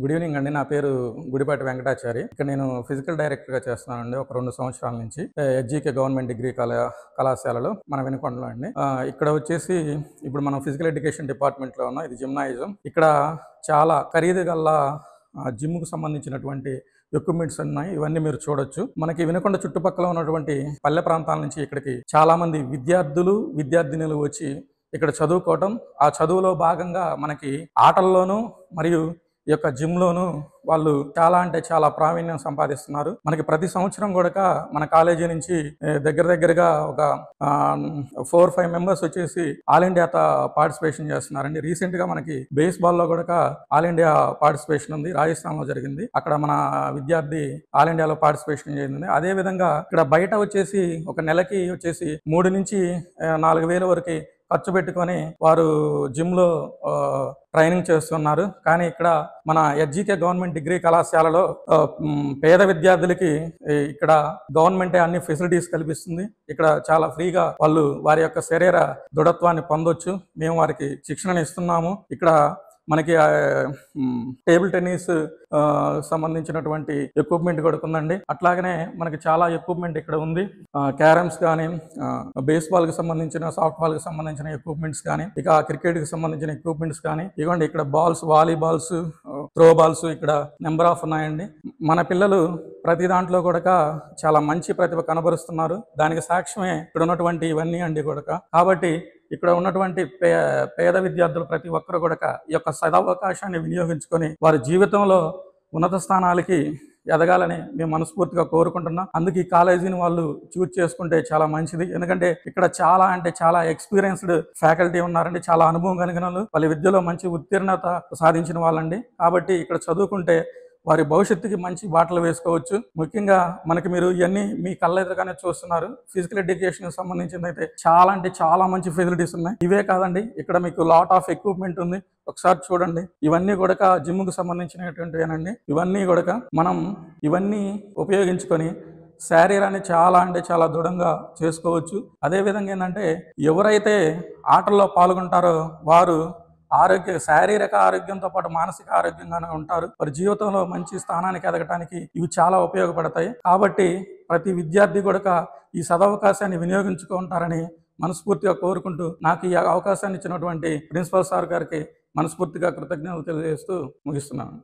Good evening అండి. నా పేరు గుడిపాటి వెంకటాచారి. ఇక్కడ నేను ఫిజికల్ డైరెక్టర్‌గా చేస్తున్నానండి ఒక 2 సంవత్సరాల నుంచి. హెచ్‌జీకే గవర్నమెంట్ డిగ్రీ కళాశాలలో మన వినుకొండలో అండి. ఇక్కడ వచ్చేసి ఇప్పుడు మనం ఫిజికల్ ఎడ్యుకేషన్ డిపార్ట్మెంట్‌లో ఉన్నాం. ఇది జిమ్నాయిజం. ఇక్కడ చాలా ఖరీదు గల జిమ్‌కు సంబంధించినటువంటి ఎక్విప్మెంట్స్ ఉన్నాయి. ఇవన్నీ మీరు చూడొచ్చు. మనకి వినుకొండ చుట్టుపక్కల ఉన్నటువంటి పల్లె ప్రాంతాల నుంచి ఇక్కడికి చాలా మంది విద్యార్థులు, విద్యార్థినులు వచ్చి ఇక్కడ చదువుకోవటం, ఆ చదువులో భాగంగా మనకి ఆటల్లోనూ మరియు ఈ యొక్క జిమ్లోను వాళ్ళు చాలా అంటే చాలా ప్రావీణ్యం సంపాదిస్తున్నారు. మనకి ప్రతి సంవత్సరం కూడా మన కాలేజీ నుంచి దగ్గరగా ఒక 4-5 మెంబర్స్ వచ్చేసి ఆల్ ఇండియా పార్టిసిపేషన్ చేస్తున్నారండి. రీసెంట్ గా మనకి బేస్బాల్లో కూడా ఆల్ ఇండియా పార్టిసిపేషన్ ఉంది, రాజస్థాన్ లో జరిగింది. అక్కడ మన విద్యార్థి ఆల్ ఇండియాలో పార్టిసిపేషన్ చేసింది. అదే విధంగా ఇక్కడ బయట వచ్చేసి ఒక నెలకి వచ్చేసి 3 నుంచి 4 వేల వరకు ఖర్చు పెట్టుకొని వారు జిమ్లో ట్రైనింగ్ చేస్తున్నారు. కానీ ఇక్కడ మన హెచ్‌జీకే గవర్నమెంట్ డిగ్రీ కళాశాలలో పేద విద్యార్థులకి ఇక్కడ గవర్నమెంటే అన్ని ఫెసిలిటీస్ కల్పిస్తుంది. ఇక్కడ చాలా ఫ్రీగా వాళ్ళు వారి యొక్క శరీర దృఢత్వాన్ని పొందొచ్చు. మేము వారికి శిక్షణ ఇస్తున్నాము. ఇక్కడ మనకి టేబుల్ టెన్నిస్ సంబంధించినటువంటి ఎక్విప్మెంట్ కూడా ఉందండి. అట్లాగనే మనకి చాలా ఎక్విప్మెంట్ ఇక్కడ ఉంది. క్యారమ్స్ కానీ, బేస్బాల్కి సంబంధించిన, సాఫ్ట్ బాల్కి సంబంధించిన ఎక్విప్మెంట్స్ కానీ, ఇక క్రికెట్కి సంబంధించిన ఎక్విప్మెంట్స్ కానీ, ఇవ్వండి ఇక్కడ బాల్స్, వాలీబాల్స్, త్రో బాల్స్ ఇక్కడ నెంబర్ ఆఫ్ ఉన్నాయండి. మన పిల్లలు ప్రతి దాంట్లో కూడా చాలా మంచి ప్రతిభ కనబరుస్తున్నారు. దానికి సాక్ష్యమే ఇక్కడ ఉన్నటువంటి ఇవన్నీ అండి కూడా. కాబట్టి ఇక్కడ ఉన్నటువంటి పేద విద్యార్థులు ప్రతి ఒక్కరు కూడా ఈ యొక్క సదవకాశాన్ని వినియోగించుకొని వారి జీవితంలో ఉన్నత స్థానాలకి ఎదగాలని మేము మనస్ఫూర్తిగా కోరుకుంటున్నాం. అందుకే ఈ కాలేజీని వాళ్ళు చూజ్ చేసుకుంటే చాలా మంచిది. ఎందుకంటే ఇక్కడ చాలా అంటే చాలా ఎక్స్పీరియన్స్డ్ ఫ్యాకల్టీ ఉన్నారండి. చాలా అనుభవం కలిగిన వాళ్ళ విద్యలో మంచి ఉత్తీర్ణత సాధించిన వాళ్ళండి. కాబట్టి ఇక్కడ చదువుకుంటే వారి భవిష్యత్తుకి మంచి బాటలు వేసుకోవచ్చు. ముఖ్యంగా మనకి మీరు ఇవన్నీ మీ కళ్ళ ఎదురుగానే చూస్తున్నారు. ఫిజికల్ ఎడ్యుకేషన్ సంబంధించింది అయితే చాలా అంటే చాలా మంచి ఫెసిలిటీస్ ఉన్నాయి. ఇవే కాదండి, ఇక్కడ మీకు లాట్ ఆఫ్ ఎక్విప్మెంట్ ఉంది. ఒకసారి చూడండి. ఇవన్నీ కూడా జిమ్కు సంబంధించినటువంటివేనండి. ఇవన్నీ కూడా మనం ఇవన్నీ ఉపయోగించుకొని శరీరాన్ని చాలా అంటే చాలా దృఢంగా చేసుకోవచ్చు. అదేవిధంగా ఏంటంటే ఎవరైతే ఆటల్లో పాల్గొంటారో వారు శారీరక ఆరోగ్యంతో పాటు మానసిక ఆరోగ్యంగానే ఉంటారు. వారి జీవితంలో మంచి స్థానానికి ఎదగటానికి ఇవి చాలా ఉపయోగపడతాయి. కాబట్టి ప్రతి విద్యార్థి కూడా ఈ సదవకాశాన్ని వినియోగించుకుంటారని మనస్ఫూర్తిగా కోరుకుంటూ నాకు ఈ అవకాశాన్ని ఇచ్చినటువంటి ప్రిన్సిపల్ సార్ గారికి మనస్ఫూర్తిగా కృతజ్ఞతలు తెలియజేస్తూ ముగిస్తున్నాను.